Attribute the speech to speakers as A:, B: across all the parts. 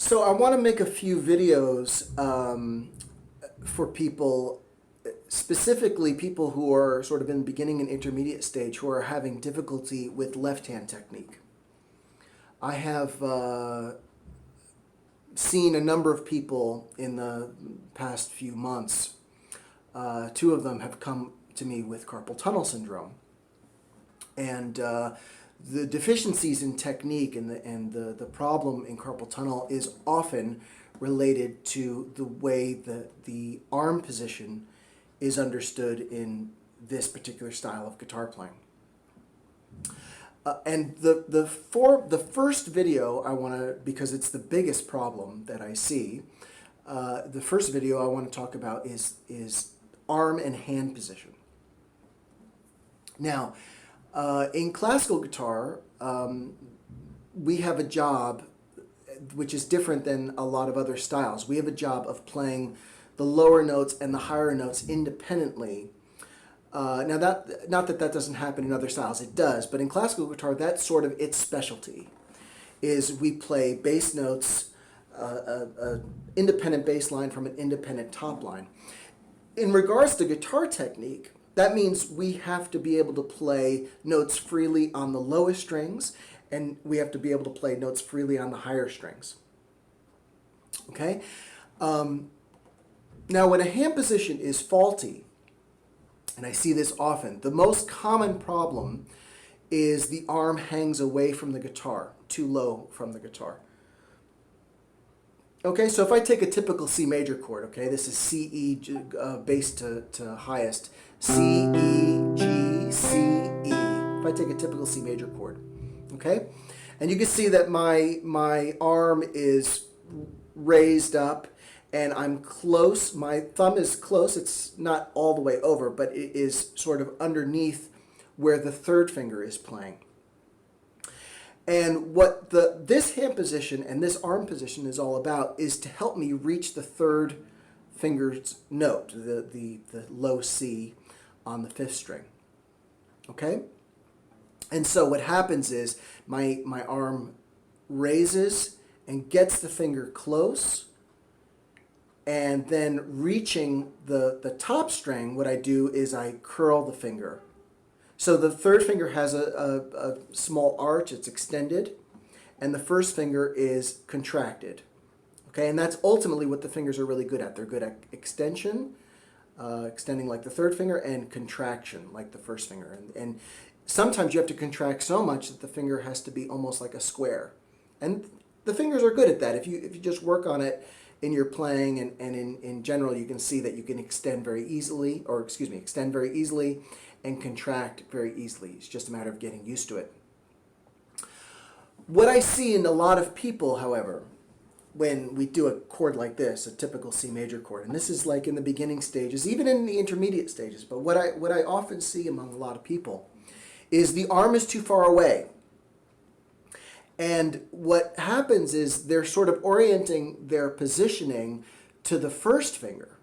A: So I want to make a few videos for people, specifically people who are sort of in beginning and intermediate stage who are having difficulty with left-hand technique. I have seen a number of people in the past few months. Two of them have come to me with carpal tunnel syndrome. And the deficiencies in technique and the problem in carpal tunnel is often related to the way the arm position is understood in this particular style of guitar playing. And the first video I want to, because it's the biggest problem that I see, the first video I want to talk about is arm and hand position. Now, in classical guitar, we have a job which is different than a lot of other styles. We have a job of playing the lower notes and the higher notes independently. Now, not that that doesn't happen in other styles, it does, but in classical guitar, that's sort of its specialty, is we play bass notes, independent bass line from an independent top line. In regards to guitar technique, that means we have to be able to play notes freely on the lowest strings, and we have to be able to play notes freely on the higher strings. Okay? Now, when a hand position is faulty, and I see this often, the most common problem is the arm hangs away from the guitar, too low from the guitar. Okay, so if I take a typical C major chord, okay, this is C, E, bass to highest, C, E, G, C, E. If I take a typical C major chord, okay, and you can see that my arm is raised up and I'm close, my thumb is close, it's not all the way over, but it is sort of underneath where the third finger is playing. And what this hand position and this arm position is all about is to help me reach the third finger's note, the low C on the fifth string. Okay? And so what happens is my arm raises and gets the finger close, and then reaching the top string, what I do is I curl the finger. So the third finger has a small arch, it's extended, and the first finger is contracted. Okay, and that's ultimately what the fingers are really good at. They're good at extension, extending like the third finger, and contraction like the first finger. And sometimes you have to contract so much that the finger has to be almost like a square. And the fingers are good at that. If you just work on it in your playing and in general, you can see that you can extend very easily, or excuse me, extend very easily and contract very easily. It's just a matter of getting used to it. What I see in a lot of people, however, when we do a chord like this, a typical C major chord, and this is like in the beginning stages, even in the intermediate stages, but what I often see among a lot of people is the arm is too far away. And what happens is they're sort of orienting their positioning to the first finger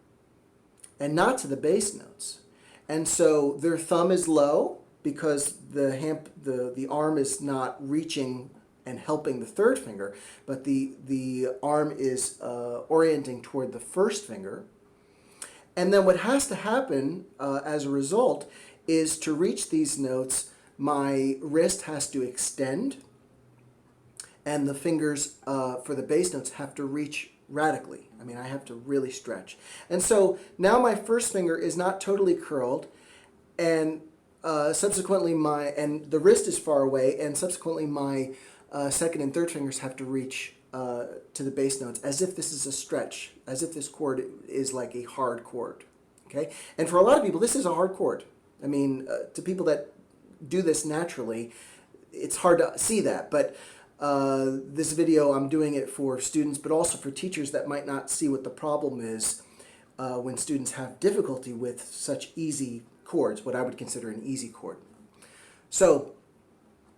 A: and not to the bass notes. And so their thumb is low because the arm is not reaching and helping the third finger, but the arm is orienting toward the first finger. And then what has to happen as a result is to reach these notes, my wrist has to extend, and the fingers for the bass notes have to reach radically. I mean, I have to really stretch. And so now my first finger is not totally curled, and subsequently the wrist is far away, and subsequently my second and third fingers have to reach to the bass notes as if this is a stretch, as if this chord is like a hard chord. Okay? And for a lot of people, this is a hard chord. I mean, to people that do this naturally, it's hard to see that, but this video, I'm doing it for students, but also for teachers that might not see what the problem is when students have difficulty with such easy chords, what I would consider an easy chord. So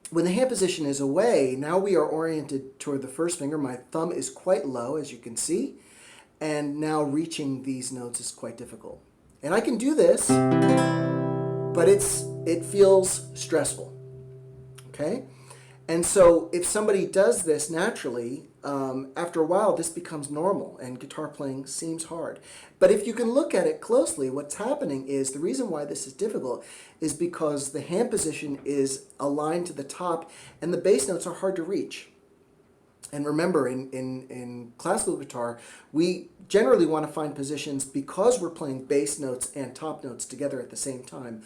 A: when the hand position is away, now we are oriented toward the first finger. My thumb is quite low, as you can see, and now reaching these notes is quite difficult. And I can do this, but it feels stressful. Okay? And so if somebody does this naturally, after a while, this becomes normal and guitar playing seems hard. But if you can look at it closely, what's happening is the reason why this is difficult is because the hand position is aligned to the top and the bass notes are hard to reach. And remember, in classical guitar, we generally want to find positions because we're playing bass notes and top notes together at the same time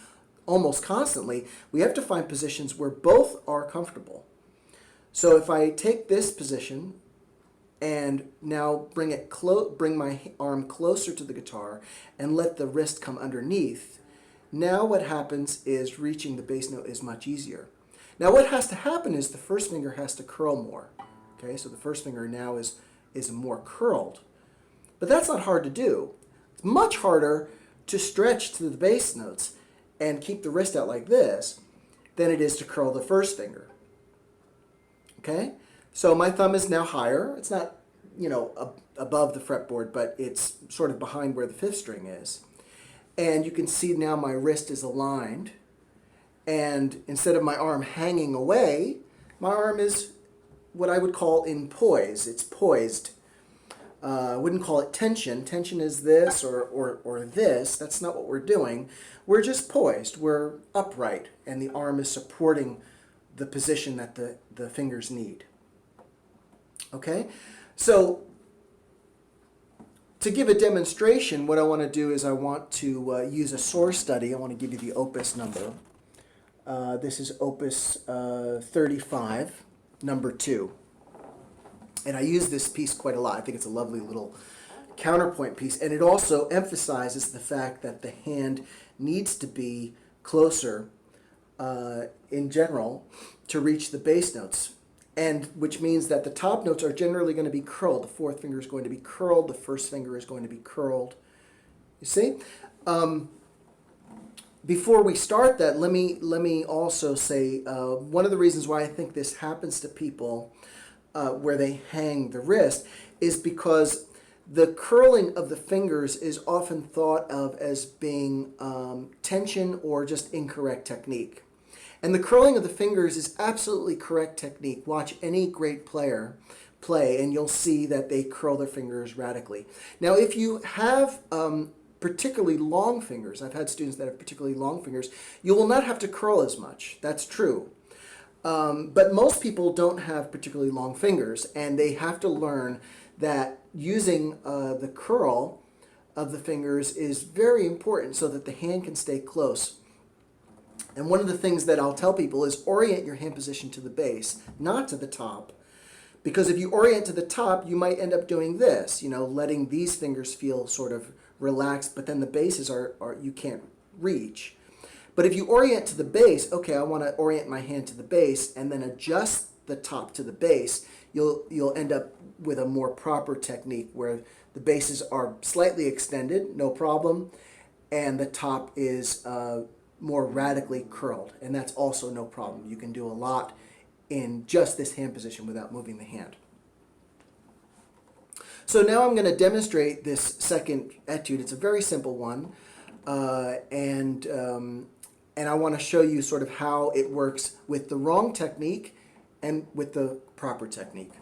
A: almost constantly. We have to find positions where both are comfortable. So if I take this position and now bring my arm closer to the guitar and let the wrist come underneath, now what happens is reaching the bass note is much easier. Now what has to happen is the first finger has to curl more. Okay, so the first finger now is more curled. But that's not hard to do. It's much harder to stretch to the bass notes and keep the wrist out like this than it is to curl the first finger. Okay, so my thumb is now higher. It's not, above the fretboard, but it's sort of behind where the fifth string is. And you can see now my wrist is aligned. And instead of my arm hanging away, my arm is what I would call in poise. It's poised. I wouldn't call it tension. Tension is this or this. That's not what we're doing. We're just poised. We're upright, and the arm is supporting the position that the fingers need. Okay? So to give a demonstration, what I want to do is I want to use a source study. I want to give you the opus number. This is opus 35. Number 2. And I use this piece quite a lot. I think it's a lovely little counterpoint piece. And it also emphasizes the fact that the hand needs to be closer in general to reach the bass notes. And which means that the top notes are generally going to be curled. The fourth finger is going to be curled. The first finger is going to be curled. You see? Before we start that, let me also say one of the reasons why I think this happens to people where they hang the wrist is because the curling of the fingers is often thought of as being tension or just incorrect technique. And the curling of the fingers is absolutely correct technique. Watch any great player play and you'll see that they curl their fingers radically. Now if you have particularly long fingers, I've had students that have particularly long fingers, you will not have to curl as much. That's true. But most people don't have particularly long fingers, and they have to learn that using the curl of the fingers is very important so that the hand can stay close. And one of the things that I'll tell people is orient your hand position to the bass, not to the top. Because if you orient to the top, you might end up doing this, letting these fingers feel sort of relaxed, but then the basses are you can't reach. But if you orient to the bass, okay, I want to orient my hand to the bass and then adjust the top to the bass, you'll end up with a more proper technique where the basses are slightly extended, no problem, and the top is more radically curled, and that's also no problem. You can do a lot in just this hand position without moving the hand. So now I'm going to demonstrate this second etude. It's a very simple one, and I want to show you sort of how it works with the wrong technique and with the proper technique.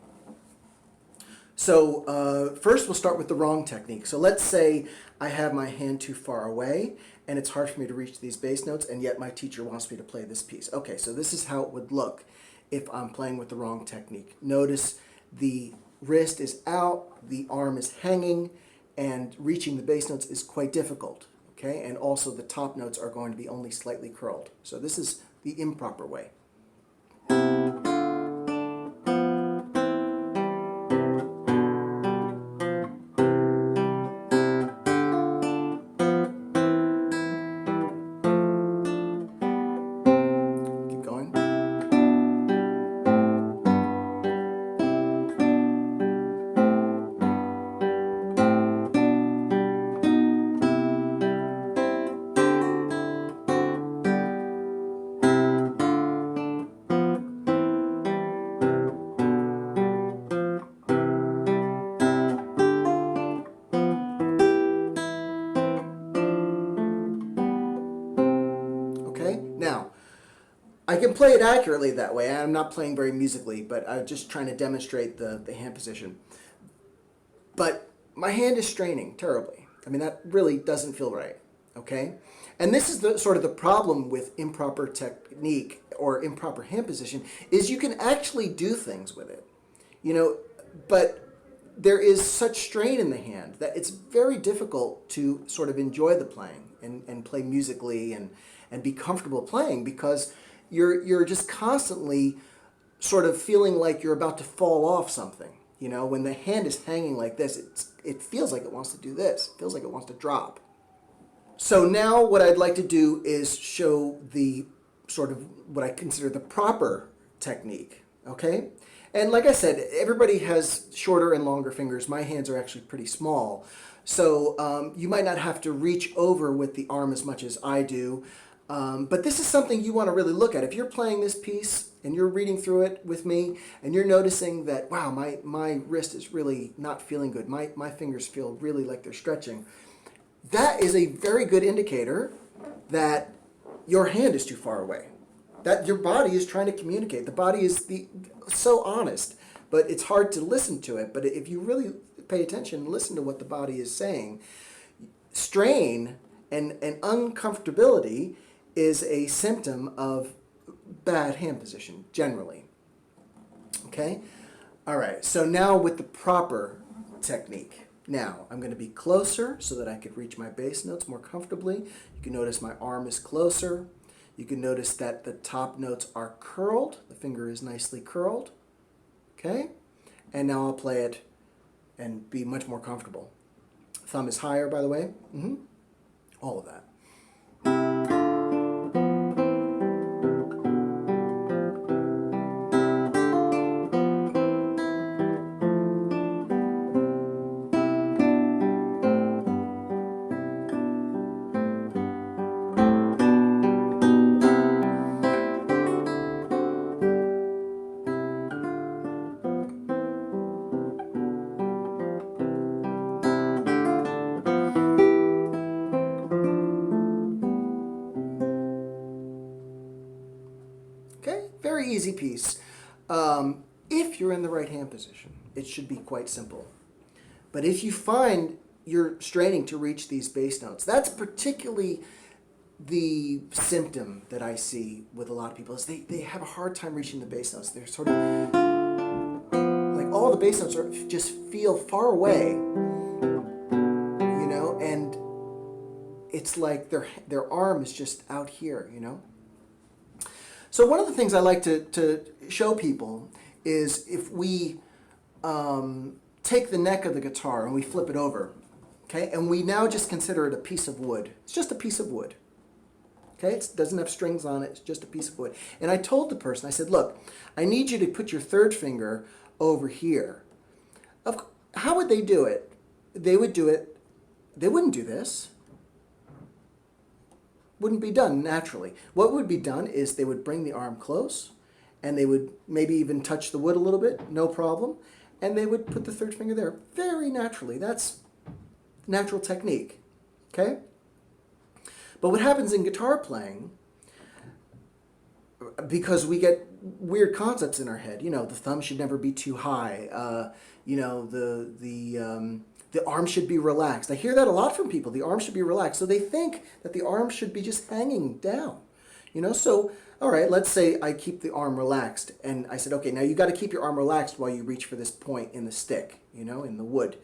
A: So first we'll start with the wrong technique. So let's say I have my hand too far away and it's hard for me to reach these bass notes, and yet my teacher wants me to play this piece. Okay, so this is how it would look if I'm playing with the wrong technique. Notice the wrist is out, the arm is hanging, and reaching the bass notes is quite difficult. Okay, and also the top notes are going to be only slightly curled. So this is the improper way. Keep going. I can play it accurately that way. I'm not playing very musically, but I'm just trying to demonstrate the hand position. But my hand is straining terribly. I mean, that really doesn't feel right, okay? And this is the sort of the problem with improper technique or improper hand position, is you can actually do things with it, you know, but there is such strain in the hand that it's very difficult to sort of enjoy the playing and play musically and be comfortable playing, because you're just constantly sort of feeling like you're about to fall off something. You know, when the hand is hanging like this, it feels like it wants to do this. It feels like it wants to drop. So now what I'd like to do is show the sort of what I consider the proper technique, okay? And like I said, everybody has shorter and longer fingers. My hands are actually pretty small. So you might not have to reach over with the arm as much as I do. But this is something you want to really look at. If you're playing this piece and you're reading through it with me and you're noticing that, wow, my wrist is really not feeling good. My fingers feel really like they're stretching. That is a very good indicator that your hand is too far away. That your body is trying to communicate. The body is so honest, but it's hard to listen to it. But if you really pay attention and listen to what the body is saying, strain and uncomfortability is a symptom of bad hand position, generally. Okay? All right, so now with the proper technique. Now, I'm going to be closer so that I could reach my bass notes more comfortably. You can notice my arm is closer. You can notice that the top notes are curled. The finger is nicely curled. Okay? And now I'll play it and be much more comfortable. Thumb is higher, by the way. All of that. Okay, very easy piece. If you're in the right hand position, it should be quite simple. But if you find you're straining to reach these bass notes, that's particularly the symptom that I see with a lot of people, is they have a hard time reaching the bass notes. They're sort of like all the bass notes just feel far away, you know, and it's like their arm is just out here, you know. So one of the things I like to show people is if we take the neck of the guitar and we flip it over, okay, and we now just consider it a piece of wood. It's just a piece of wood, okay? It doesn't have strings on it. It's just a piece of wood. And I told the person, I said, look, I need you to put your third finger over here. How would they do it? They would do it, they wouldn't do this. Wouldn't be done naturally. What would be done is they would bring the arm close, and they would maybe even touch the wood a little bit, no problem, and they would put the third finger there very naturally. That's natural technique, okay? But what happens in guitar playing, because we get weird concepts in our head, you know, the thumb should never be too high, you know, the arm should be relaxed. I hear that a lot from people. The arm should be relaxed. So they think that the arm should be just hanging down. You know, so, all right, let's say I keep the arm relaxed. And I said, okay, now you got to keep your arm relaxed while you reach for this point in the stick, you know, in the wood.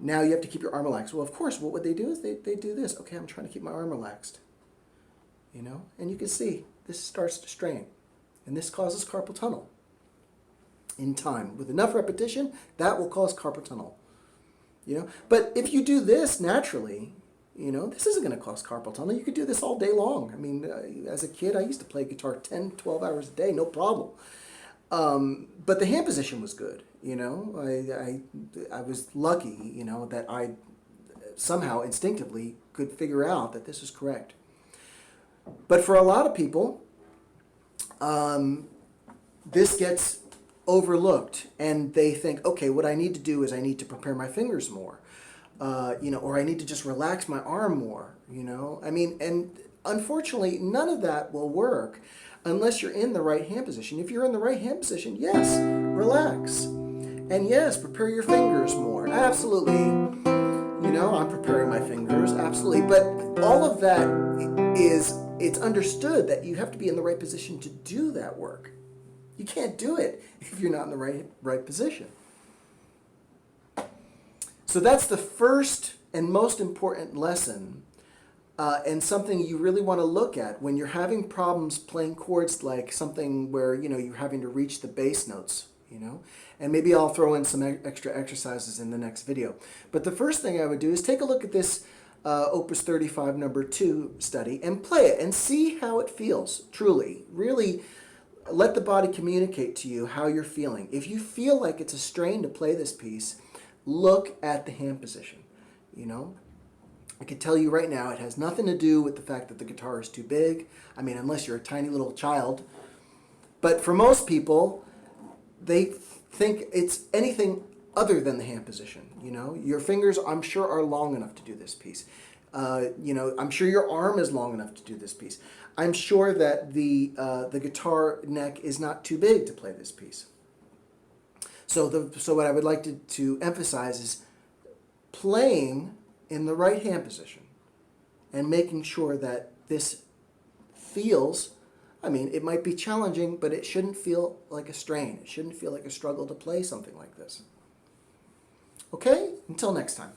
A: Now you have to keep your arm relaxed. Well, of course, what would they do is they do this. Okay, I'm trying to keep my arm relaxed. You know, and you can see this starts to strain. And this causes carpal tunnel in time. With enough repetition, that will cause carpal tunnel. You know, but if you do this naturally, you know, this isn't going to cause carpal tunnel. You could do this all day long. I mean, as a kid, I used to play guitar 10, 12 hours a day, no problem. But the hand position was good, you know. I was lucky, you know, that I somehow instinctively could figure out that this was correct. But for a lot of people, this gets overlooked, and they think, okay, what I need to do is I need to prepare my fingers more, you know, or I need to just relax my arm more, you know. I mean, and unfortunately, none of that will work unless you're in the right hand position. If you're in the right hand position, yes, relax. And yes, prepare your fingers more. Absolutely. You know, I'm preparing my fingers, absolutely. But all of that it's understood that you have to be in the right position to do that work. You can't do it if you're not in the right position. So that's the first and most important lesson, and something you really want to look at when you're having problems playing chords, like something where, you know, you're having to reach the bass notes, you know. And maybe I'll throw in some extra exercises in the next video. But the first thing I would do is take a look at this Opus 35 number 2 study and play it and see how it feels, truly. Really let the body communicate to you how you're feeling. If you feel like it's a strain to play this piece, look at the hand position, you know. I can tell you right now, it has nothing to do with the fact that the guitar is too big. I mean, unless you're a tiny little child. But for most people, they think it's anything other than the hand position, you know. Your fingers, I'm sure, are long enough to do this piece. You know, I'm sure your arm is long enough to do this piece. I'm sure that the guitar neck is not too big to play this piece. So what I would like to emphasize is playing in the right hand position and making sure that this feels, I mean, it might be challenging, but it shouldn't feel like a strain. It shouldn't feel like a struggle to play something like this. Okay? Until next time.